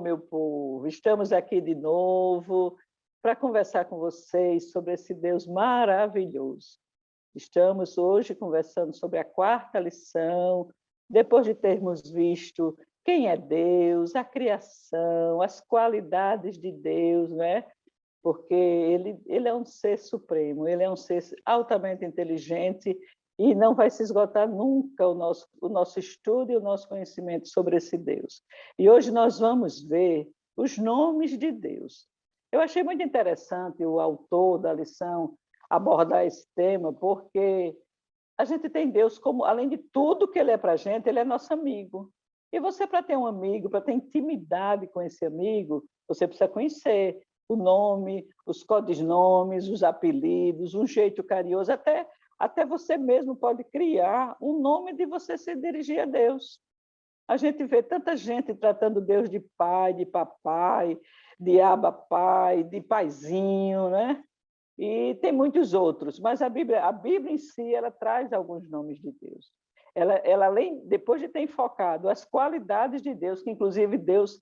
meu povo, estamos aqui de novo para conversar com vocês sobre esse Deus maravilhoso. Estamos hoje conversando sobre a quarta lição, depois de termos visto quem é Deus, a criação, as qualidades de Deus, né? Porque ele é um ser supremo, ele é um ser altamente inteligente e não vai se esgotar nunca o nosso estudo e o nosso conhecimento sobre esse Deus. E hoje nós vamos ver os nomes de Deus. Eu achei muito interessante o autor da lição abordar esse tema, porque a gente tem Deus como, além de tudo que ele é para a gente, ele é nosso amigo. E você, para ter um amigo, para ter intimidade com esse amigo, você precisa conhecer o nome, os codinomes, os apelidos, um jeito carinhoso, até você mesmo pode criar um nome de você se dirigir a Deus. A gente vê tanta gente tratando Deus de pai, de papai, de abapai, de paizinho, né? E tem muitos outros, mas a Bíblia em si, ela traz alguns nomes de Deus. Ela além, depois de ter enfocado as qualidades de Deus, que inclusive Deus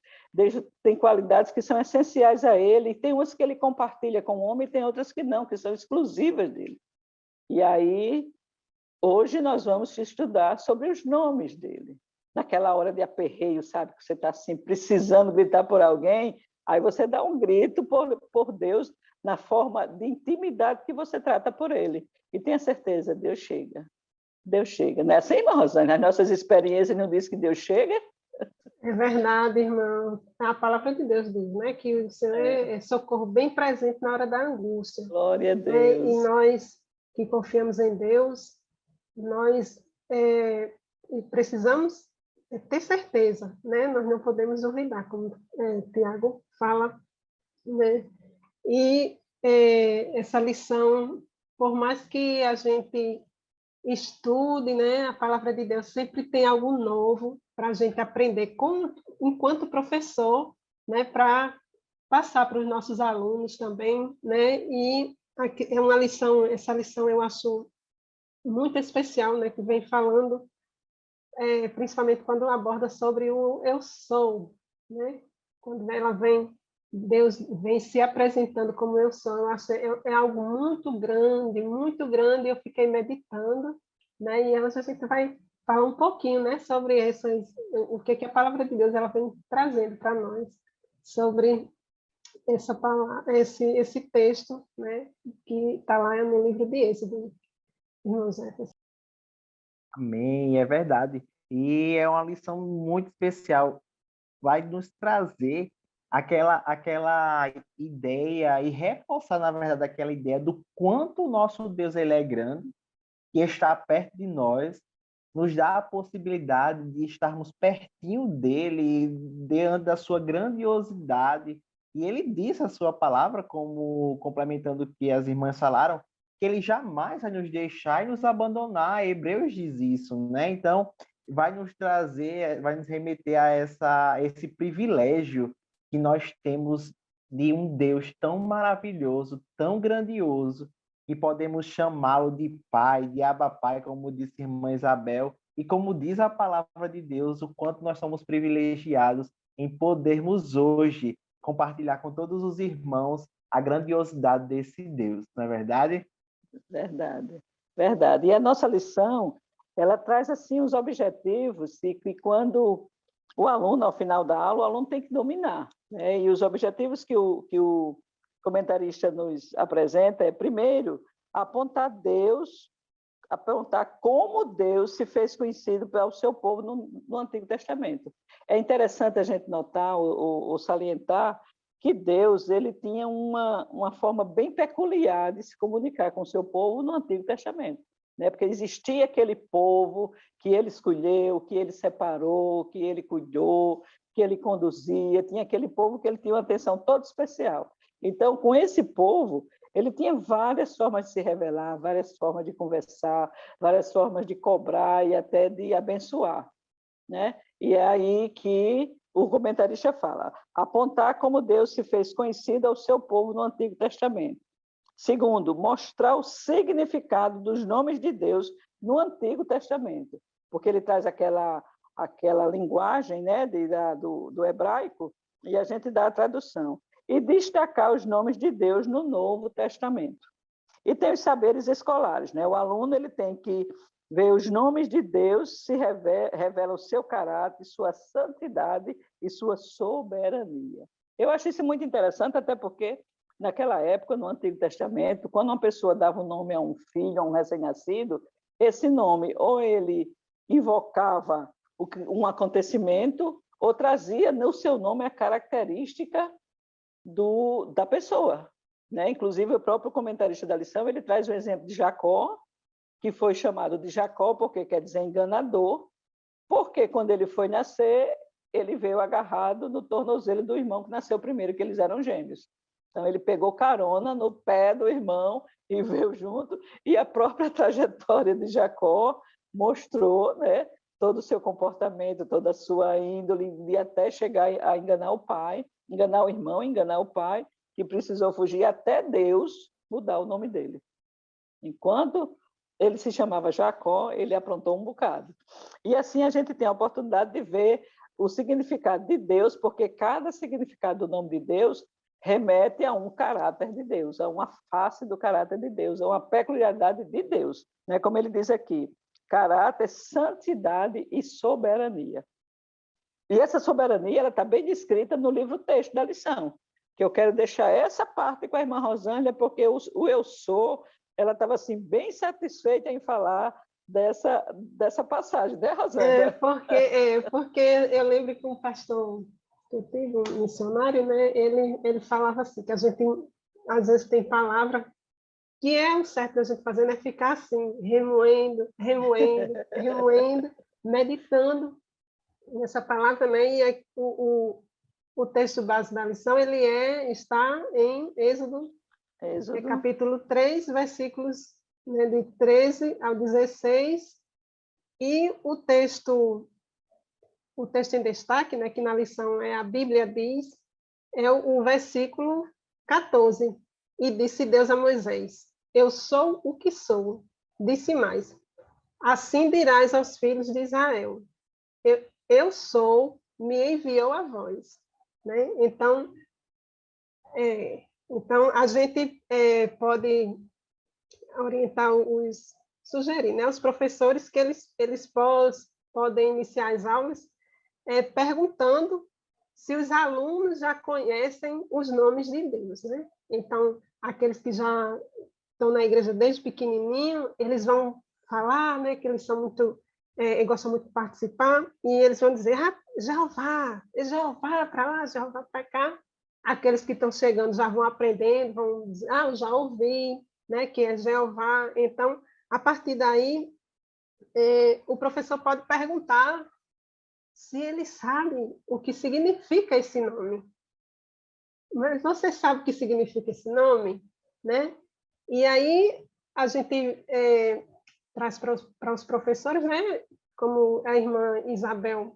tem qualidades que são essenciais a ele, e tem umas que ele compartilha com o homem, e tem outras que não, que são exclusivas dele. E aí, hoje nós vamos estudar sobre os nomes dele. Naquela hora de aperreio, sabe, que você está assim, precisando gritar por alguém, aí você dá um grito por Deus, na forma de intimidade que você trata por ele. E tenha certeza, Deus chega. Deus chega. Não é assim, irmã Rosane? As nossas experiências não dizem que Deus chega? É verdade, irmão. A palavra de Deus diz, né, que o Senhor é socorro bem presente na hora da angústia. Glória a Né? Deus. E nós que confiamos em Deus, nós precisamos ter certeza, né? Nós não podemos duvidar, como Tiago fala, né? E essa lição, por mais que a gente estude, né, a palavra de Deus sempre tem algo novo para a gente aprender enquanto professor, né, para passar para os nossos alunos também, né? E é uma lição, essa lição eu acho muito especial, né, que vem falando, principalmente quando aborda sobre o eu sou, né? Quando ela vem, Deus vem se apresentando como eu sou, eu acho é algo muito grande, eu fiquei meditando, né? E hoje a gente vai falar um pouquinho, né, sobre o que a palavra de Deus ela vem trazendo para nós sobre essa palavra, esse texto, né, que está lá no livro de Êxodo, irmãos. Amém, é verdade. E é uma lição muito especial. Vai nos trazer aquela ideia e reforçar, na verdade, aquela ideia do quanto o nosso Deus ele é grande, que está perto de nós, nos dá a possibilidade de estarmos pertinho dele, diante da sua grandiosidade. E ele disse a sua palavra, como complementando o que as irmãs falaram, que ele jamais vai nos deixar e nos abandonar. Hebreus diz isso, né? Então, vai nos trazer, vai nos remeter a esse privilégio que nós temos de um Deus tão maravilhoso, tão grandioso, e podemos chamá-lo de Pai, de Abba Pai, como disse a irmã Isabel, e como diz a palavra de Deus, o quanto nós somos privilegiados em podermos hoje compartilhar com todos os irmãos a grandiosidade desse Deus, não é verdade? Verdade, verdade. E a nossa lição, ela traz assim os objetivos e que quando o aluno, ao final da aula, o aluno tem que dominar, né? E os objetivos que o comentarista nos apresenta é, primeiro, apontar como Deus se fez conhecido para o seu povo no Antigo Testamento. É interessante a gente notar ou salientar que Deus ele tinha uma forma bem peculiar de se comunicar com o seu povo no Antigo Testamento, né? Porque existia aquele povo que ele escolheu, que ele separou, que ele cuidou, que ele conduzia, tinha aquele povo que ele tinha uma atenção toda especial. Então, com esse povo, ele tinha várias formas de se revelar, várias formas de conversar, várias formas de cobrar e até de abençoar, né? E é aí que o comentarista fala, apontar como Deus se fez conhecido ao seu povo no Antigo Testamento. Segundo, mostrar o significado dos nomes de Deus no Antigo Testamento, porque ele traz aquela linguagem, né, do hebraico, e a gente dá a tradução. E destacar os nomes de Deus no Novo Testamento. E tem os saberes escolares, né? O aluno ele tem que ver os nomes de Deus, se revela o seu caráter, sua santidade e sua soberania. Eu acho isso muito interessante, até porque, naquela época, no Antigo Testamento, quando uma pessoa dava um nome a um filho, a um recém-nascido, esse nome ou ele invocava um acontecimento ou trazia no seu nome a característica da pessoa, né? Inclusive, o próprio comentarista da lição ele traz o exemplo de Jacó, que foi chamado de Jacó porque quer dizer enganador, porque quando ele foi nascer, ele veio agarrado no tornozelo do irmão que nasceu primeiro, que eles eram gêmeos. Então, ele pegou carona no pé do irmão e veio junto, e a própria trajetória de Jacó mostrou, né, todo o seu comportamento, toda a sua índole, de até chegar a enganar o pai, enganar o irmão, enganar o pai, que precisou fugir até Deus mudar o nome dele. Enquanto ele se chamava Jacó, ele aprontou um bocado. E assim a gente tem a oportunidade de ver o significado de Deus, porque cada significado do nome de Deus remete a um caráter de Deus, a uma face do caráter de Deus, a uma peculiaridade de Deus. Né? Como ele diz aqui, caráter, santidade e soberania. E essa soberania está bem descrita no livro-texto da lição, que eu quero deixar essa parte com a irmã Rosângela, porque o eu sou, ela estava assim, bem satisfeita em falar dessa passagem, né, Rosângela? Porque eu lembro que um pastor que eu tive, um missionário, né, ele falava assim, que a gente às vezes tem palavra que é o certo da gente fazer, né, ficar assim, remoendo, meditando nessa palavra, né, e aí, o texto base da lição, está em Êxodo, capítulo 3, versículos, né, de 13 ao 16, e o texto em destaque, né, que na lição a Bíblia diz, é o versículo 14, e disse Deus a Moisés, eu sou o que sou, disse mais, assim dirás aos filhos de Israel, eu sou, me enviou a vós. Né? Então, a gente pode orientar sugerir, né, os professores que eles podem iniciar as aulas perguntando se os alunos já conhecem os nomes de Deus, né? Então, aqueles que já estão na igreja desde pequenininho, eles vão falar, né, que eles são muito gostam muito de participar, e eles vão dizer, Jeová para lá, Jeová para cá. Aqueles que estão chegando já vão aprendendo, vão dizer, eu já ouvi, né, que é Jeová. Então, a partir daí, o professor pode perguntar se ele sabe o que significa esse nome. Mas você sabe o que significa esse nome? Né? E aí, a gente traz para os professores, né? Como a irmã Isabel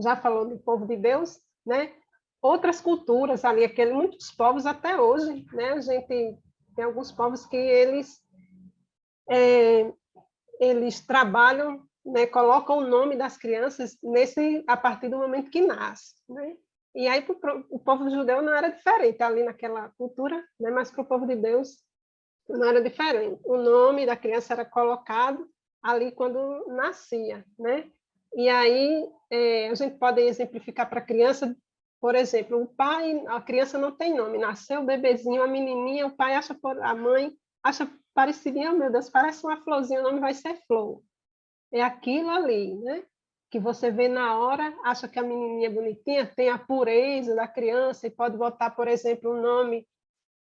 já falou do povo de Deus, né? Outras culturas ali, muitos povos até hoje, né? A gente tem alguns povos que eles trabalham, né? Colocam o nome das crianças a partir do momento que nasce, né? E aí o povo judeu não era diferente ali naquela cultura, né? Mas para o povo de Deus não era diferente. O nome da criança era colocado ali quando nascia, né? E aí a gente pode exemplificar para a criança, por exemplo, a criança não tem nome, nasceu o bebezinho, a menininha, o pai a mãe acha parecidinho, meu Deus, parece uma florzinha, o nome vai ser Flor. É aquilo ali, né? Que você vê na hora, acha que a menininha é bonitinha, tem a pureza da criança e pode botar, por exemplo, um nome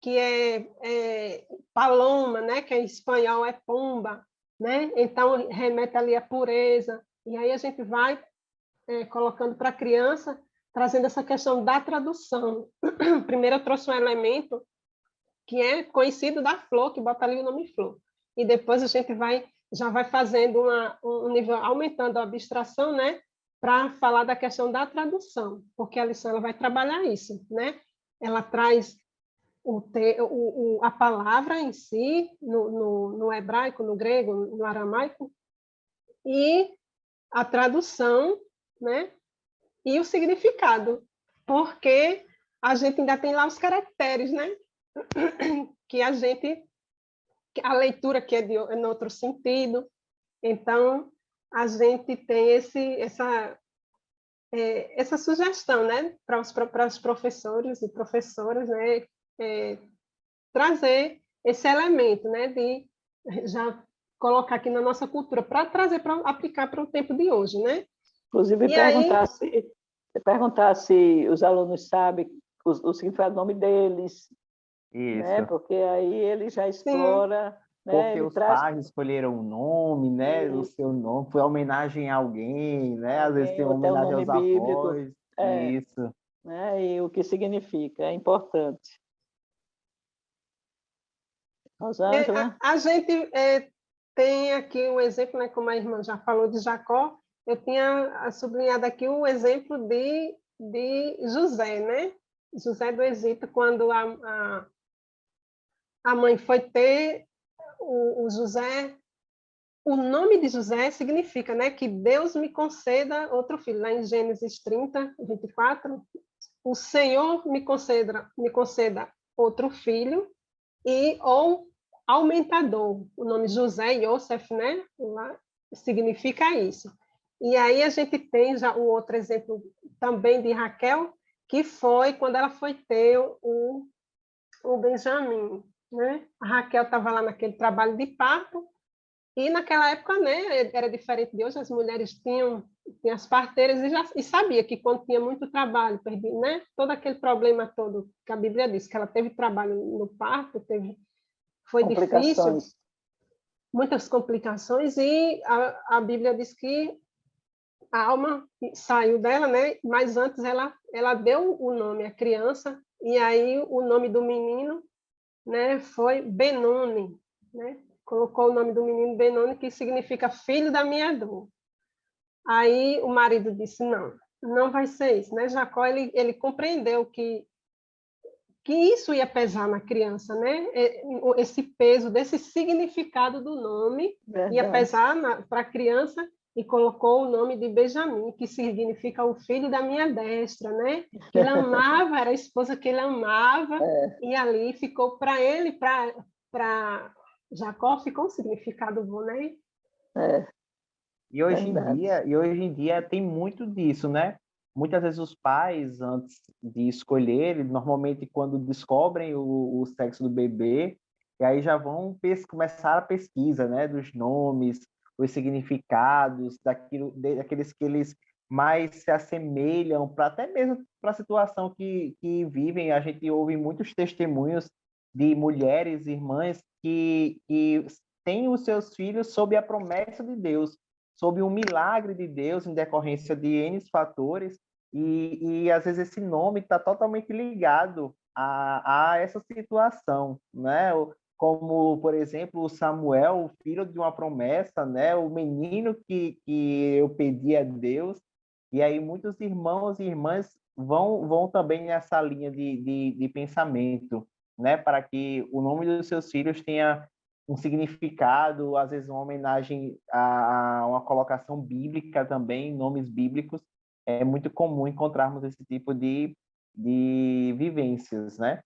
que é Paloma, né? Que em espanhol é pomba, né? Então, remete ali a pureza. E aí a gente vai colocando para a criança, trazendo essa questão da tradução. Primeiro eu trouxe um elemento que é conhecido da flor, que bota ali o nome flor. E depois a gente já vai fazendo um nível, aumentando a abstração, né? Para falar da questão da tradução, porque a lição ela vai trabalhar isso, né? Ela traz a palavra em si, no hebraico, no grego, no aramaico, e a tradução né? E o significado, porque a gente ainda tem lá os caracteres, né? Que a leitura que é em outro sentido. Então, a gente tem essa sugestão, né, para os professores e professoras, né, trazer esse elemento, né, de já colocar aqui na nossa cultura, para trazer, para aplicar para o tempo de hoje, né? Inclusive, E aí, perguntar se os alunos sabem o significado do nome deles, né? Isso. Porque aí ele já sim, explora, né? Porque Ele os traz pais escolheram o nome, né? O seu nome foi homenagem a alguém, né? Às vezes alguém, tem ou uma até o homenagem nome aos bíblico, avós. é, Isso. né? E o que significa, é importante. Rosângela? a gente tem aqui um exemplo, né, como a irmã já falou de Jacó, eu tinha sublinhado aqui o exemplo de José, né? José do Egito, quando a mãe foi ter o José, o nome de José significa, né, que Deus me conceda outro filho. Lá em Gênesis 30, 24, o Senhor me conceda outro filho ou aumentador. O nome José Yosef, né, lá significa isso. E aí a gente tem já o outro exemplo também de Raquel, que foi quando ela foi ter o Benjamim, né? A Raquel estava lá naquele trabalho de parto, e naquela época, né, era diferente de hoje, as mulheres tinham as parteiras e sabia que quando tinha muito trabalho, né, todo aquele problema todo que a Bíblia diz, que ela teve trabalho no parto, foi difícil, Complicações. muitas complicações, e a Bíblia diz que a alma saiu dela, né, mas antes ela deu o nome à criança, e aí o nome do menino, né, foi Benoni, né? Colocou o nome do menino Benoni, que significa filho da minha dor. Aí o marido disse, não vai ser isso, né? Jacó, ele compreendeu que isso ia pesar na criança, né? Esse peso, desse significado do nome, ia Verdade. pesar para a criança, e colocou o nome de Benjamim, que significa o filho da minha destra, né? Que ele amava, era a esposa que ele amava, e ali ficou para ele, para Jacó, ficou um significado bom, né? Verdade. E hoje em dia tem muito disso, né? Muitas vezes os pais, antes de escolher, normalmente quando descobrem o sexo do bebê, e aí já vão começar a pesquisa, né? Dos nomes, os significados, daqueles que eles mais se assemelham, até mesmo para a situação que vivem. A gente ouve muitos testemunhos de mulheres, irmãs, que têm os seus filhos sob a promessa de Deus, sob um milagre de Deus em decorrência de N fatores, e às vezes esse nome está totalmente ligado a essa situação, né? Como, por exemplo, o Samuel, o filho de uma promessa, né? O menino que eu pedi a Deus, e aí muitos irmãos e irmãs vão também nessa linha de pensamento, né? Para que o nome dos seus filhos tenha um significado, às vezes uma homenagem a uma colocação bíblica também, nomes bíblicos. É muito comum encontrarmos esse tipo de vivências, né?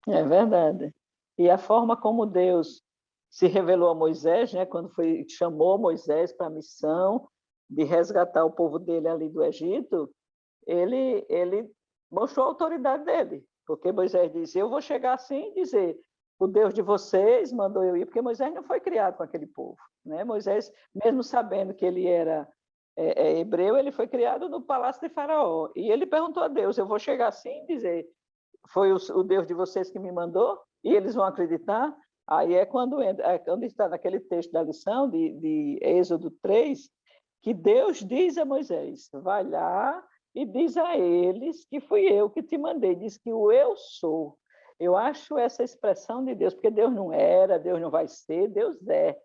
É verdade. E a forma como Deus se revelou a Moisés, né, quando chamou Moisés para a missão de resgatar o povo dele ali do Egito, ele mostrou a autoridade dele, porque Moisés disse: eu vou chegar assim e dizer, o Deus de vocês mandou eu ir, porque Moisés não foi criado com aquele povo, né? Moisés, mesmo sabendo que ele era hebreu, ele foi criado no palácio de Faraó, e ele perguntou a Deus: eu vou chegar assim e dizer, foi o Deus de vocês que me mandou? E eles vão acreditar? Aí quando está naquele texto da lição de Êxodo 3, que Deus diz a Moisés: vai lá e diz a eles que fui eu que te mandei. Diz que o eu sou. Eu acho essa expressão de Deus, porque Deus não era, Deus não vai ser, Deus é.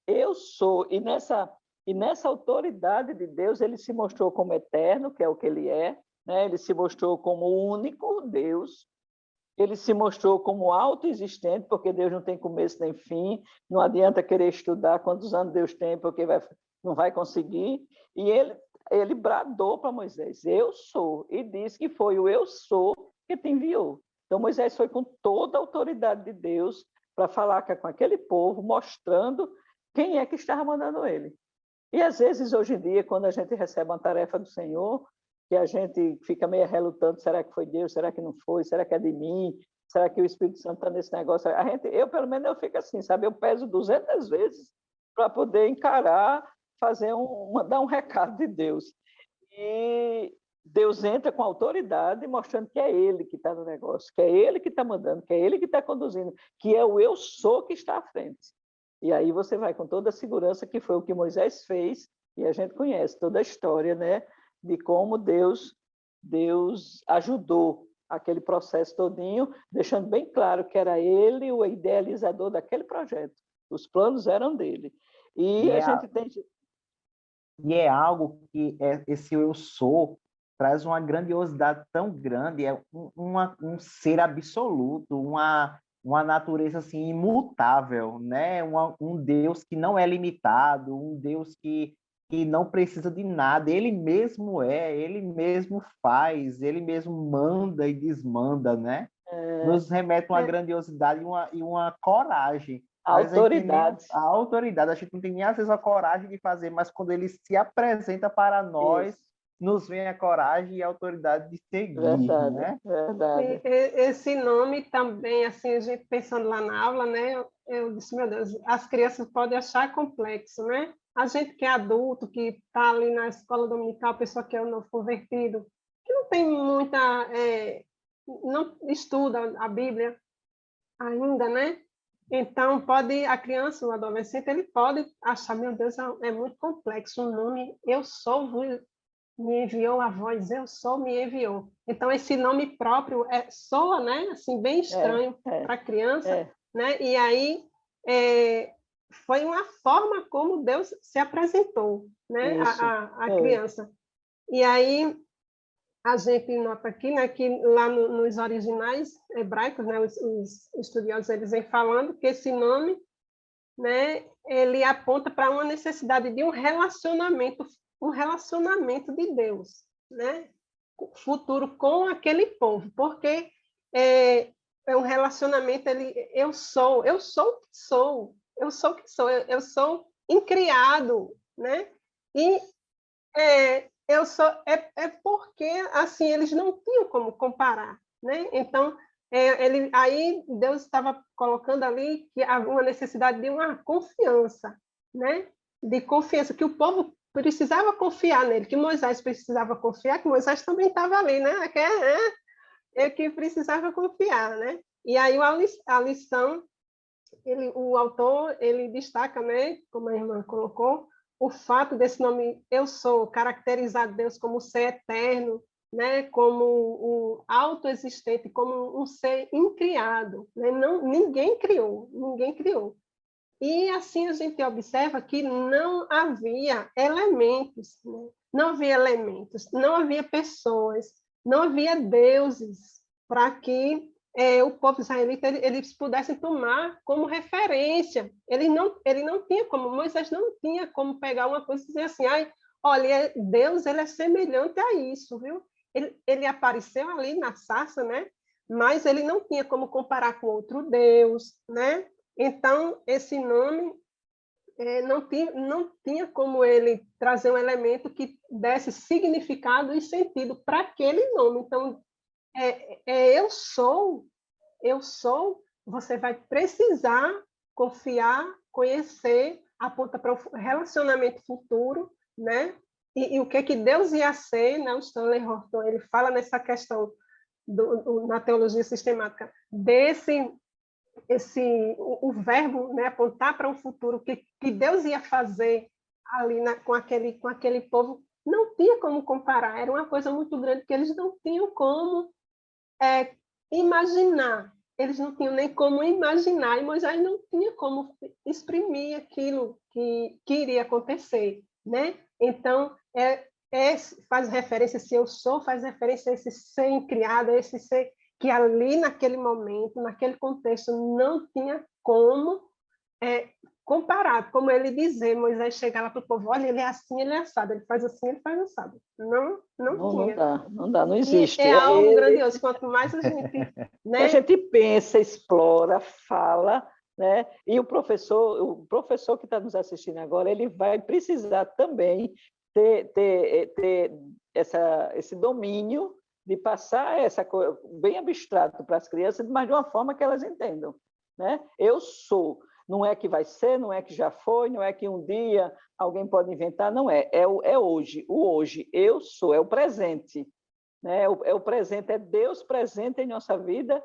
Eu sou. E nessa autoridade de Deus, ele se mostrou como eterno, que é o que ele é, né? Ele se mostrou como o único Deus, ele se mostrou como autoexistente, porque Deus não tem começo nem fim, não adianta querer estudar quantos anos Deus tem, porque não vai conseguir. E ele ele bradou para Moisés, eu sou, e disse que foi o eu sou que te enviou. Então Moisés foi com toda a autoridade de Deus para falar com aquele povo, mostrando quem é que estava mandando ele. E às vezes, hoje em dia, quando a gente recebe uma tarefa do Senhor, que a gente fica meio relutante, será que foi Deus, será que não foi, será que é de mim, será que o Espírito Santo está nesse negócio? Eu, pelo menos, eu fico assim, sabe? Eu peso 200 vezes para poder encarar, mandar um recado de Deus. E Deus entra com autoridade, mostrando que é Ele que está no negócio, que é Ele que está mandando, que é Ele que está conduzindo, que é o eu sou que está à frente. E aí você vai com toda a segurança, que foi o que Moisés fez, e a gente conhece toda a história, né, de como Deus ajudou aquele processo todinho, deixando bem claro que era ele o idealizador daquele projeto. Os planos eram dele. E a gente tem... E é algo que esse eu sou traz uma grandiosidade tão grande, é um ser absoluto, uma natureza assim imutável, né? Um Deus que não é limitado, um Deus que não precisa de nada, ele mesmo faz, ele mesmo manda e desmanda, né? Nos remete uma grandiosidade e uma coragem. A autoridade. A autoridade, a gente não tem nem às vezes a coragem de fazer, mas quando ele se apresenta para nós, nos vem a coragem e a autoridade de seguir, verdade, né? Verdade. Esse nome também, assim, a gente pensando lá na aula, né? Eu disse, meu Deus, as crianças podem achar complexo, né? A gente que é adulto, que está ali na escola dominical, pessoa que é o novo convertido, que não tem muita... não estuda a Bíblia ainda, né? Então, a criança, o adolescente, ele pode achar, meu Deus, é muito complexo o nome, eu sou, me enviou a voz, eu sou, me enviou. Então, esse nome próprio soa, né? Assim, bem estranho para a criança, né? E aí, foi uma forma como Deus se apresentou, né? A criança. E aí, a gente nota aqui, né, que lá nos originais hebraicos, né, os estudiosos eles vêm falando que esse nome, né, ele aponta para uma necessidade de um relacionamento de Deus, né, futuro com aquele povo, porque é um relacionamento, eu sou o que sou, eu sou incriado, né, e eu sou porque assim eles não tinham como comparar, né? Então aí Deus estava colocando ali que havia uma necessidade de uma confiança, né? De confiança que o povo precisava confiar nele, que Moisés precisava confiar, que Moisés também estava ali, né? Que precisava confiar, né? E aí a lição, o autor ele destaca, né? Como a irmã colocou, o fato desse nome eu sou caracterizar Deus como ser eterno, né, como o autoexistente, como um ser incriado, né? Ninguém criou. E assim a gente observa que não havia elementos, né? Não havia pessoas, não havia deuses para que o povo israelita eles pudessem tomar como referência. Ele não tinha como, Moisés não tinha como pegar uma coisa e dizer assim, olha, Deus ele é semelhante a isso, viu? Ele apareceu ali na sarça, né? Mas ele não tinha como comparar com outro Deus, né? Então, esse nome não tinha como ele trazer um elemento que desse significado e sentido para aquele nome. Então, eu sou, você vai precisar confiar, conhecer, aponta para o relacionamento futuro, né? E o que Deus ia ser, né? O Stanley Horton, ele fala nessa questão na teologia sistemática, o verbo, né, apontar para um futuro que Deus ia fazer ali com aquele povo, não tinha como comparar, era uma coisa muito grande que eles não tinham como imaginar, eles não tinham nem como imaginar, e Moisés não tinha como exprimir aquilo que iria acontecer, né? Então, faz referência, se eu sou, faz referência a esse ser criado, a esse ser que ali naquele momento, naquele contexto, não tinha como comparado, como ele dizer, Moisés chegar lá para o povo, olha, ele é assim, ele é assado, ele faz assim, ele faz assado. Não, não Não, tinha. não dá, não E existe. é É algo ele grandioso, quanto mais a gente, que a né? gente pensa, explora, fala, né? E o professor que está nos assistindo agora, ele vai precisar também ter esse domínio de passar essa coisa bem abstrato para as crianças, mas de uma forma que elas entendam, né? Eu sou, não é que vai ser, não é que já foi, não é que um dia alguém pode inventar, não é, é hoje, o hoje, eu sou, é o presente, né? É o presente, é Deus presente em nossa vida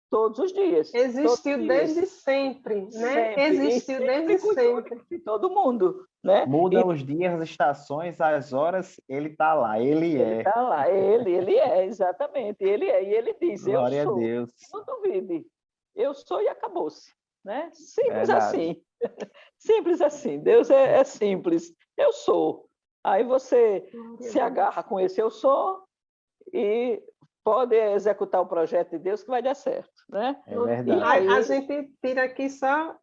todos os dias. Todos os Existiu dias. desde sempre, né? Sempre. E Existiu sempre desde cuidou sempre. de todo mundo. Né? Muda E os dias, as estações, as horas, ele está lá, ele ele é. está lá, ele é, exatamente. Ele é, e ele diz: Eu Glória a sou. Deus. Não duvide. Eu sou e acabou-se. Né? Simples Verdade. assim. Simples assim. Deus é simples. Eu sou. Aí você se agarra com esse eu sou e pode executar o projeto de Deus que vai dar certo, né? É E verdade. A aí, gente tira aqui só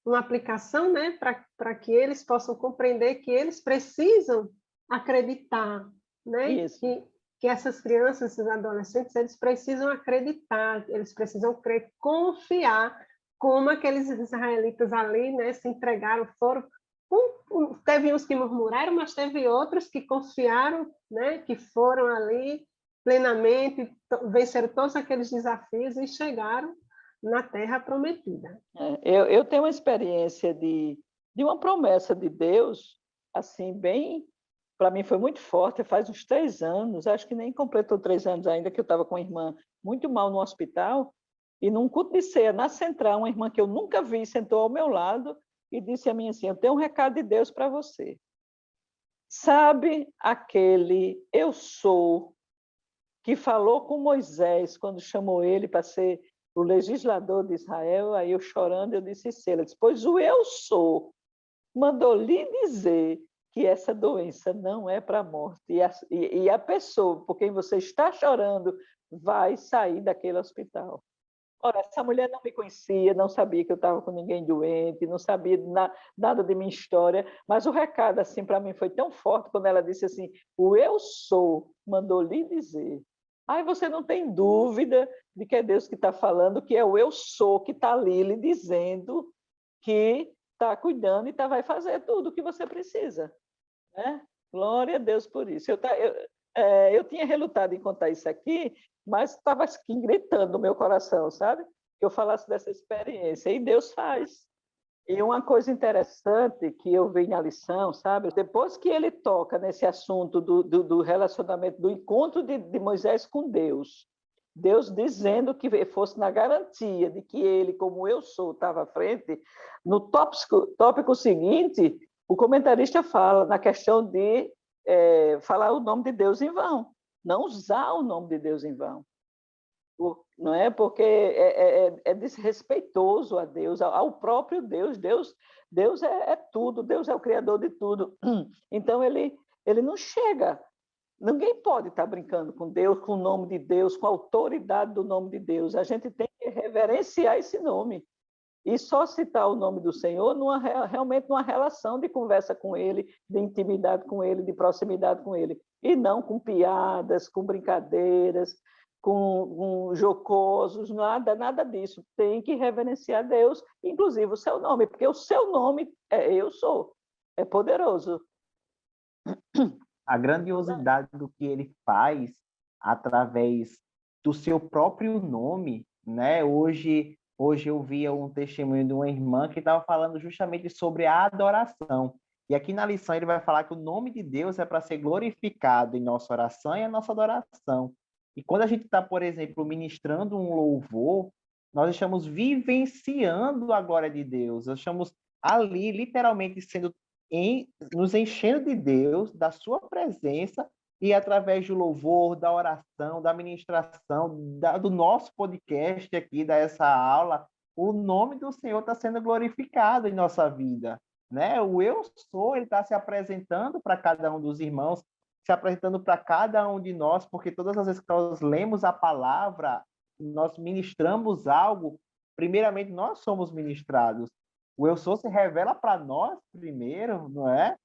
uma aplicação, né, para que eles possam compreender que eles precisam acreditar, né, isso, que essas crianças, esses adolescentes, eles precisam acreditar, eles precisam crer, confiar, como aqueles israelitas ali, né, se entregaram, foram. Teve uns que murmuraram, mas teve outros que confiaram, né, que foram ali plenamente, venceram todos aqueles desafios e chegaram na Terra Prometida. eu tenho uma experiência de uma promessa de Deus, assim, bem, para mim foi muito forte, faz uns 3 anos, acho que nem completou 3 anos ainda, que eu estava com uma irmã muito mal no hospital, e num culto de ceia, na central, uma irmã que eu nunca vi sentou ao meu lado e disse a mim assim: Eu tenho um recado de Deus para você. Sabe aquele eu sou que falou com Moisés quando chamou ele para ser o legislador de Israel? Aí eu chorando, eu disse: Ela disse: Pois o eu sou mandou lhe dizer que essa doença não é para a morte. E a pessoa por quem você está chorando vai sair daquele hospital. Ora, essa mulher não me conhecia, não sabia que eu estava com ninguém doente, não sabia nada de minha história, mas o recado assim para mim foi tão forte quando ela disse assim: o eu sou mandou lhe dizer. Aí você não tem dúvida de que é Deus que está falando, que é o eu sou que está ali lhe dizendo que está cuidando e vai fazer tudo o que você precisa. Né? Glória a Deus por isso. Eu tinha relutado em contar isso aqui, mas estava aqui gritando no meu coração, sabe? Que eu falasse dessa experiência. E Deus faz. E uma coisa interessante que eu vi na lição, sabe? Depois que ele toca nesse assunto do relacionamento, do encontro de Moisés com Deus, Deus dizendo que fosse na garantia de que ele, como eu sou, estava à frente, no tópico seguinte, o comentarista fala na questão de falar o nome de Deus em vão, não usar o nome de Deus em vão. Não é? Porque é desrespeitoso a Deus, ao próprio Deus. Deus é tudo, Deus é o criador de tudo. Então, ele não chega. Ninguém pode estar brincando com Deus, com o nome de Deus, com a autoridade do nome de Deus. A gente tem que reverenciar esse nome. E só citar o nome do Senhor realmente numa relação de conversa com Ele, de intimidade com Ele, de proximidade com Ele. E não com piadas, com brincadeiras, com jocosos, nada disso. Tem que reverenciar Deus, inclusive o seu nome, porque o seu nome é eu sou, é poderoso. A grandiosidade do que ele faz através do seu próprio nome, né? Hoje eu via um testemunho de uma irmã que estava falando justamente sobre a adoração. E aqui na lição ele vai falar que o nome de Deus é para ser glorificado em nossa oração e a nossa adoração. E quando a gente está, por exemplo, ministrando um louvor, nós estamos vivenciando a glória de Deus. Nós estamos ali, literalmente, nos enchendo de Deus, da sua presença, e através do louvor, da oração, da ministração, do nosso podcast aqui, dessa aula, o nome do Senhor está sendo glorificado em nossa vida. Né? O eu sou, ele está se apresentando para cada um dos irmãos, se apresentando para cada um de nós, porque todas as vezes que nós lemos a palavra, nós ministramos algo, primeiramente nós somos ministrados. O eu sou se revela para nós primeiro, não é?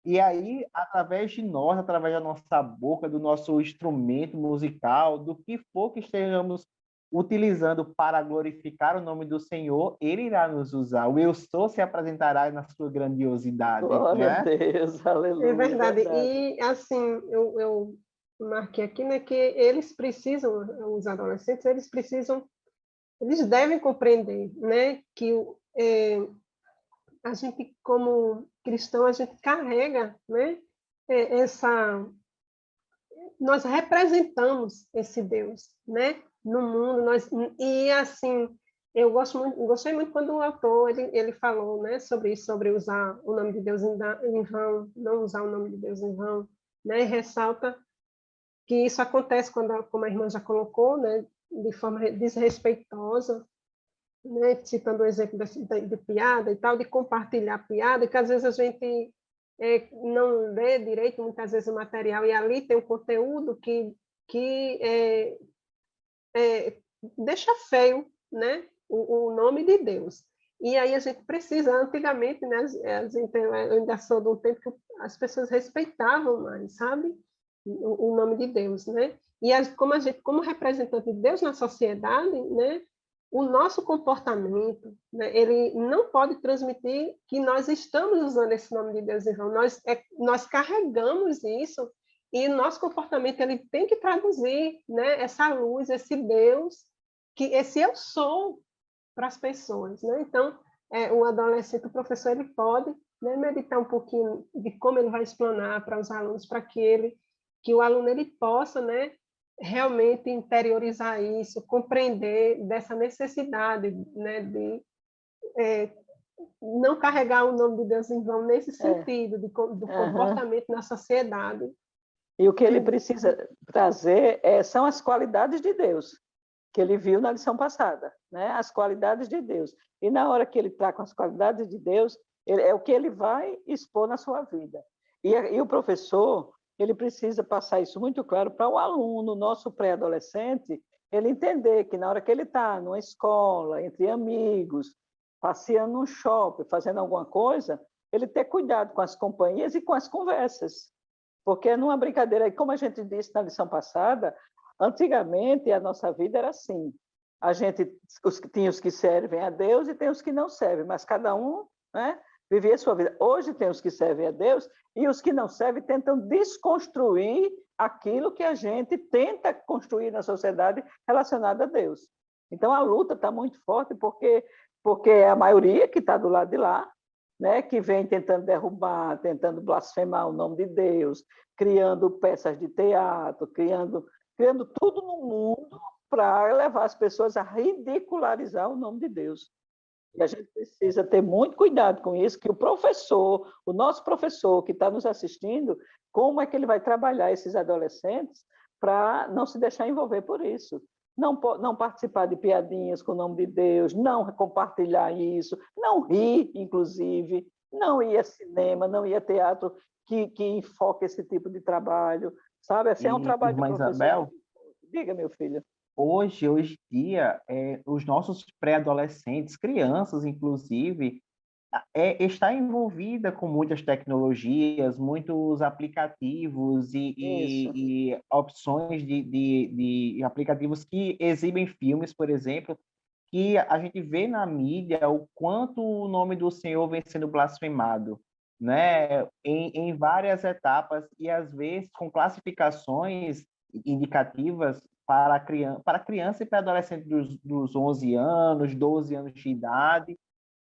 E aí, através de nós, através da nossa boca, do nosso instrumento musical, do que for que estejamos utilizando para glorificar o nome do Senhor, Ele irá nos usar. O eu sou se apresentará na sua grandiosidade, não Glória a é? Deus, É aleluia, verdade. verdade. E, assim, eu marquei aqui, né, que eles precisam, os adolescentes, eles devem compreender, né, que a gente, como cristão, a gente carrega, né, essa... Nós representamos esse Deus, né, no mundo. E, assim, gostei muito quando o autor ele falou, né, sobre isso, sobre usar o nome de Deus em vão, não usar o nome de Deus em vão, né, e ressalta que isso acontece quando, como a irmã já colocou, né, de forma desrespeitosa, né, citando o exemplo de piada e tal, de compartilhar piada, que às vezes a gente não lê direito, muitas vezes, o material, e ali tem um conteúdo que deixa feio, né, o nome de Deus. E aí a gente precisa, antigamente, né, eu ainda sou de um tempo que as pessoas respeitavam mais, sabe, o nome de Deus, né? E como a gente, como representante de Deus na sociedade, né, o nosso comportamento, né, ele não pode transmitir que nós estamos usando esse nome de Deus em vão. Nós carregamos isso e nosso comportamento ele tem que traduzir, né, essa luz, esse Deus, que esse eu sou para as pessoas, né? Então, o adolescente, o professor, ele pode, né, meditar um pouquinho de como ele vai explanar para os alunos, para que o aluno ele possa, né, realmente interiorizar isso, compreender dessa necessidade, né, de não carregar o nome de Deus em vão nesse sentido, do Aham. comportamento na sociedade. E o que ele precisa trazer são as qualidades de Deus, que ele viu na lição passada, né? As qualidades de Deus. E na hora que ele está com as qualidades de Deus, é o que ele vai expor na sua vida. E o professor, ele precisa passar isso muito claro para o aluno, nosso pré-adolescente, ele entender que na hora que ele está numa escola, entre amigos, passeando num shopping, fazendo alguma coisa, ele ter cuidado com as companhias e com as conversas. Porque numa brincadeira, como a gente disse na lição passada, antigamente a nossa vida era assim. A gente tinha os que servem a Deus e tem os que não servem, mas cada um, né, vivia a sua vida. Hoje tem os que servem a Deus e os que não servem tentam desconstruir aquilo que a gente tenta construir na sociedade relacionado a Deus. Então a luta está muito forte porque é a maioria que está do lado de lá, né, que vem tentando derrubar, tentando blasfemar o nome de Deus, criando peças de teatro, criando tudo no mundo para levar as pessoas a ridicularizar o nome de Deus. E a gente precisa ter muito cuidado com isso, que o professor, o nosso professor que está nos assistindo, como é que ele vai trabalhar esses adolescentes para não se deixar envolver por isso? Não participar de piadinhas com o nome de Deus, não compartilhar isso, não rir, inclusive, não ir a cinema, não ir a teatro que enfoque esse tipo de trabalho, sabe? Esse é um E, trabalho de irmã professor. Isabel, Diga, meu filho. hoje em dia, os nossos pré-adolescentes, crianças, inclusive, está envolvida com muitas tecnologias, muitos aplicativos Isso. e opções de aplicativos que exibem filmes, por exemplo, que a gente vê na mídia o quanto o nome do Senhor vem sendo blasfemado, né? Em várias etapas e às vezes com classificações indicativas para criança e para adolescente dos 11 anos, 12 anos de idade.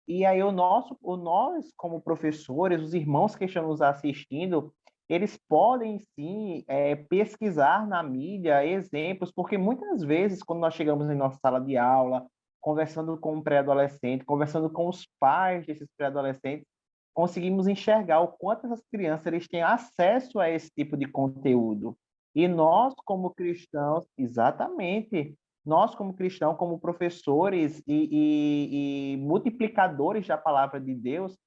E aí nós como professores, os irmãos que estão nos assistindo, eles podem sim pesquisar na mídia exemplos, porque muitas vezes quando nós chegamos em nossa sala de aula, conversando com um pré-adolescente, conversando com os pais desses pré-adolescentes, conseguimos enxergar o quanto essas crianças eles têm acesso a esse tipo de conteúdo. E nós como cristãos, exatamente, nós, como cristãos, como professores e multiplicadores da palavra de Deus,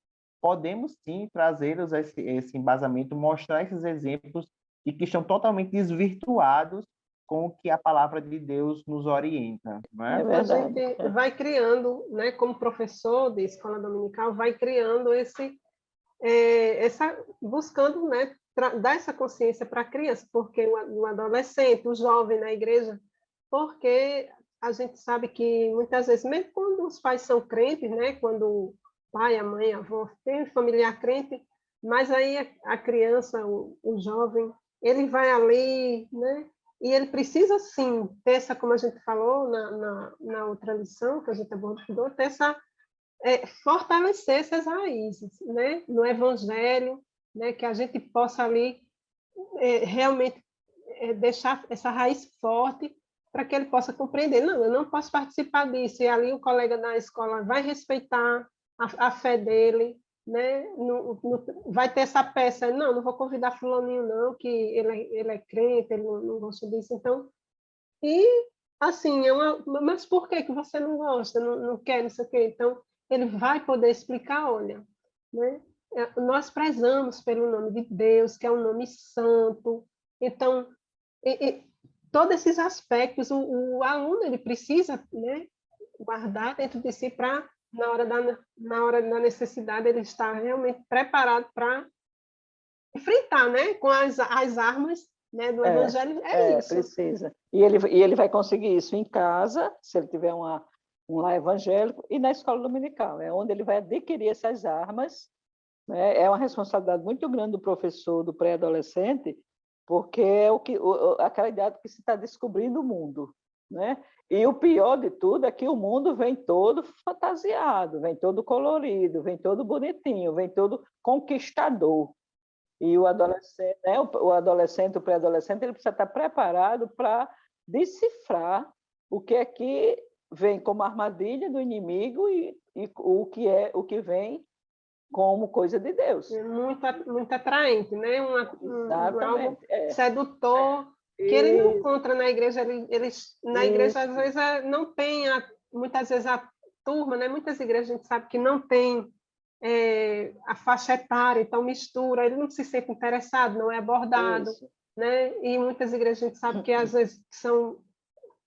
podemos sim trazê-los esse embasamento, mostrar esses exemplos e que estão totalmente desvirtuados com o que a palavra de Deus nos orienta, não é? É A verdade. gente vai criando, né, como professor de escola dominical, vai criando buscando, né, dar essa consciência para a criança, porque o adolescente, o jovem na igreja, porque a gente sabe que muitas vezes, mesmo quando os pais são crentes, né, quando o pai, a mãe, a avó tem um familiar crente, mas aí a criança, o jovem, ele vai ali, né, e ele precisa, sim, ter essa, como a gente falou na outra lição que a gente abordou, ter essa fortalecer essas raízes, né, no Evangelho, né, que a gente possa ali realmente deixar essa raiz forte para que ele possa compreender. Não, eu não posso participar disso. E ali o colega da escola vai respeitar a fé dele, né? Vai ter essa peça. Não, não vou convidar fulaninho, não, que ele é crente, ele não gosta disso. Então, e assim, mas por que você não gosta, não quer, não sei o quê? Então, ele vai poder explicar, olha, né? Nós prezamos pelo nome de Deus, que é um nome santo. Então, e todos esses aspectos, o aluno ele precisa, né, guardar dentro de si para, na hora da necessidade, ele estar realmente preparado para enfrentar, né, com as armas, né, do Evangelho. É isso. Precisa. E ele vai conseguir isso em casa, se ele tiver um lar evangélico, e na escola dominical, é onde ele vai adquirir essas armas, né? É uma responsabilidade muito grande do professor do pré-adolescente, porque é aquela idade que se está descobrindo o mundo, né? E o pior de tudo é que o mundo vem todo fantasiado, vem todo colorido, vem todo bonitinho, vem todo conquistador. E o adolescente, né, o pré-adolescente, ele precisa estar preparado para decifrar o que é que vem como armadilha do inimigo e o que vem como coisa de Deus. É muito atraente, né? Algo Exatamente. sedutor, que ele não encontra na igreja. Na igreja, às vezes, não tem, muitas vezes, a turma, né? Muitas igrejas a gente sabe que não tem a faixa etária, então mistura, ele não se sente interessado, não é abordado, Isso. né? E muitas igrejas a gente sabe que, às vezes, são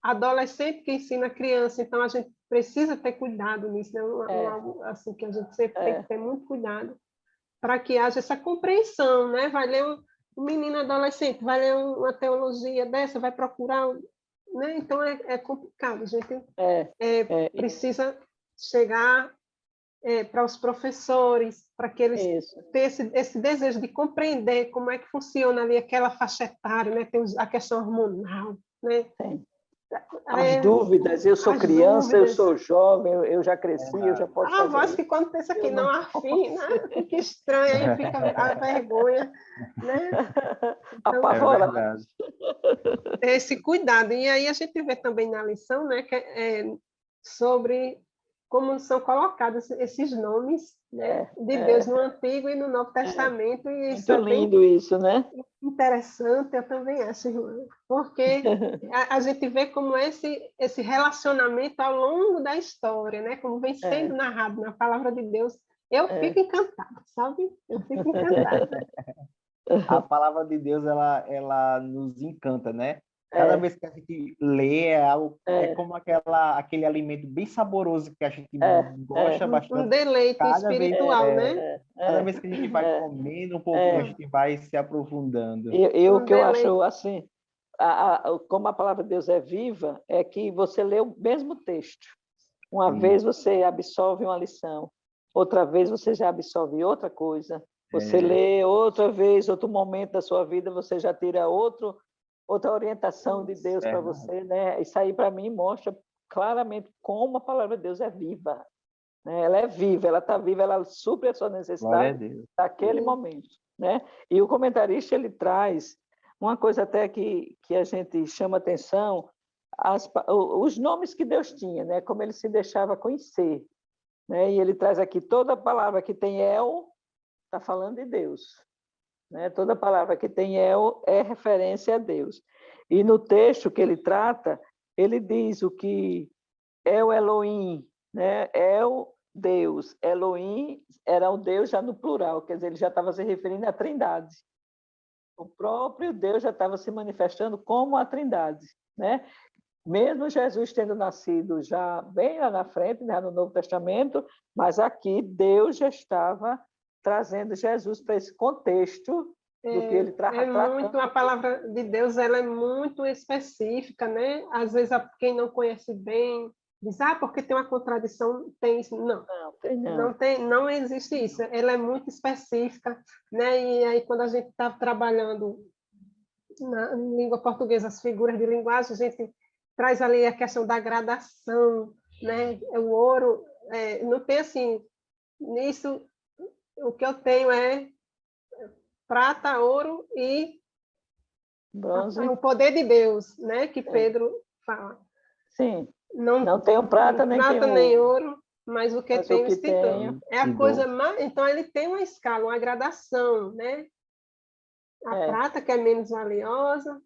adolescente que ensina criança, então a gente precisa ter cuidado nisso, né? Algo assim que a gente sempre tem que ter muito cuidado para que haja essa compreensão, né? Vai ler um menino adolescente, vai ler uma teologia dessa, vai procurar, né? Então é complicado, a gente precisa chegar para os professores, para que eles tenham esse desejo de compreender como é que funciona ali aquela faixa etária, né? Tem a questão hormonal, né? As dúvidas, eu sou criança, eu sou jovem, eu já cresci, eu já posso fazer voz isso. que quando pensa que não afina, fica estranha, aí fica a vergonha, né? Então, apavorado. Esse cuidado. E aí a gente vê também na lição, né, que sobre como são colocados esses nomes, né, de Deus no Antigo e no Novo Testamento. E isso Muito lindo isso, né? Interessante, eu também acho, irmã, porque a gente vê como esse relacionamento ao longo da história, né, como vem sendo narrado na palavra de Deus, eu fico encantada, sabe? Eu fico encantada. A palavra de Deus, ela nos encanta, né? Cada vez que a gente lê, é como aquele alimento bem saboroso que a gente gosta bastante. Um deleite espiritual, né? Cada vez que a gente vai comendo um pouquinho, a gente vai se aprofundando. E o que eu acho assim, como a palavra de Deus é viva, é que você lê o mesmo texto. Uma vez você absorve uma lição, outra vez você já absorve outra coisa. Você lê outra vez, outro momento da sua vida, você já tira outra orientação de Deus para você, né? Isso aí, para mim, mostra claramente como a palavra de Deus é viva, né? Ela é viva, ela está viva, ela supre a sua necessidade daquele momento, né? E o comentarista, ele traz uma coisa até que a gente chama atenção, os nomes que Deus tinha, né? Como ele se deixava conhecer, né? E ele traz aqui toda palavra que tem El, está falando de Deus, né? Toda palavra que tem El é referência a Deus. E no texto que ele trata, ele diz o que é o Elohim, né? El, Deus. Elohim era o Deus já no plural, quer dizer, ele já estava se referindo à Trindade. O próprio Deus já estava se manifestando como a Trindade, né? Mesmo Jesus tendo nascido já bem lá na frente, né, no Novo Testamento, mas aqui Deus já estava trazendo Jesus para esse contexto do que ele estava muito, tratando. a palavra de Deus, ela é muito específica, né? Às vezes, quem não conhece bem diz, porque tem uma contradição, tem isso. Não, Não, tem não. não tem, não existe isso. Ela é muito específica, né? E aí, quando a gente está trabalhando na língua portuguesa, as figuras de linguagem, a gente traz ali a questão da gradação, né? O ouro, não tem assim, nisso, o que eu tenho é prata, ouro e Bronze. o poder de Deus, né? Que É. Pedro fala. Sim. Não, Não tenho prata, nem tenho nem ouro. ouro, mas o que Mas tenho o que te dou. tenho, É a te coisa dou. mais. Então, ele tem uma escala, uma gradação, né? A prata, que é menos valiosa,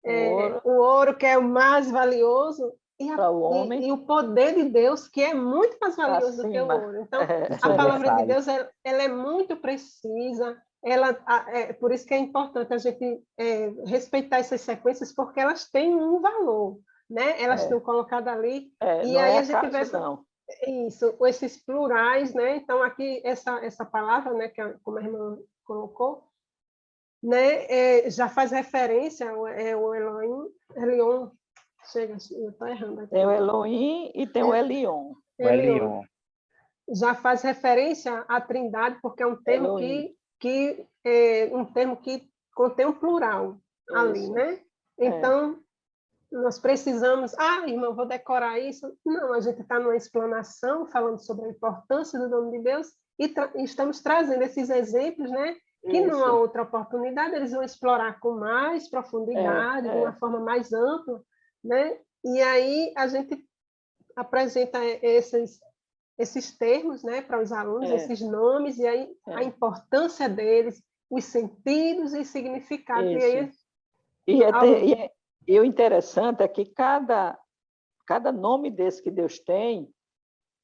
ouro, o ouro, que é o mais valioso, para o homem, e o poder de Deus, que é muito mais valioso do que o acima. ouro. Então, Não a palavra de sobressai. Deus, ela é muito precisa, por isso que é importante a gente respeitar essas sequências, porque elas têm um valor, né? Elas estão colocadas ali, e não aí é a gente acaso, vê não. isso, esses plurais, né? Então, aqui, essa palavra, né, como a irmã colocou, né, já faz referência ao Elohim, Elion, chega, eu estou errando aqui. Tem o Elohim e tem o Elion. O Elion. Já faz referência à Trindade, porque é um termo um termo que contém um plural ali, Isso. né? Então, nós precisamos... irmão, vou decorar isso. Não, a gente está numa explanação, falando sobre a importância do nome de Deus, e estamos trazendo esses exemplos, né? Que numa outra oportunidade eles vão explorar com mais profundidade, de uma forma mais ampla, né? E aí a gente apresenta esses termos, né, para os alunos, esses nomes, e aí a importância deles, os sentidos e significados. E o interessante é que cada nome desse que Deus tem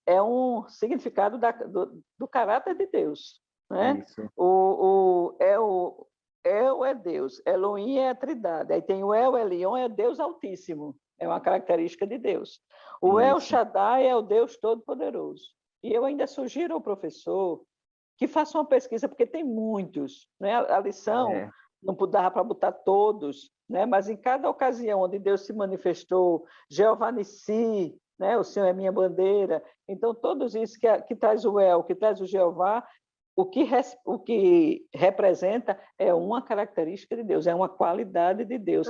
é um significado do caráter de Deus. Né? Isso. O El é Deus, Elohim é a Trindade, aí tem o El Elyon, é Deus Altíssimo, é uma característica de Deus. O El Shaddai é o Deus Todo-Poderoso. E eu ainda sugiro ao professor que faça uma pesquisa, porque tem muitos. Né? A lição não dava para botar todos, né? Mas em cada ocasião onde Deus se manifestou, Jeová Nissi, né? O Senhor é minha bandeira. Então, todos isso que traz o El, que traz o Jeová, o que representa é uma característica de Deus, é uma qualidade de Deus.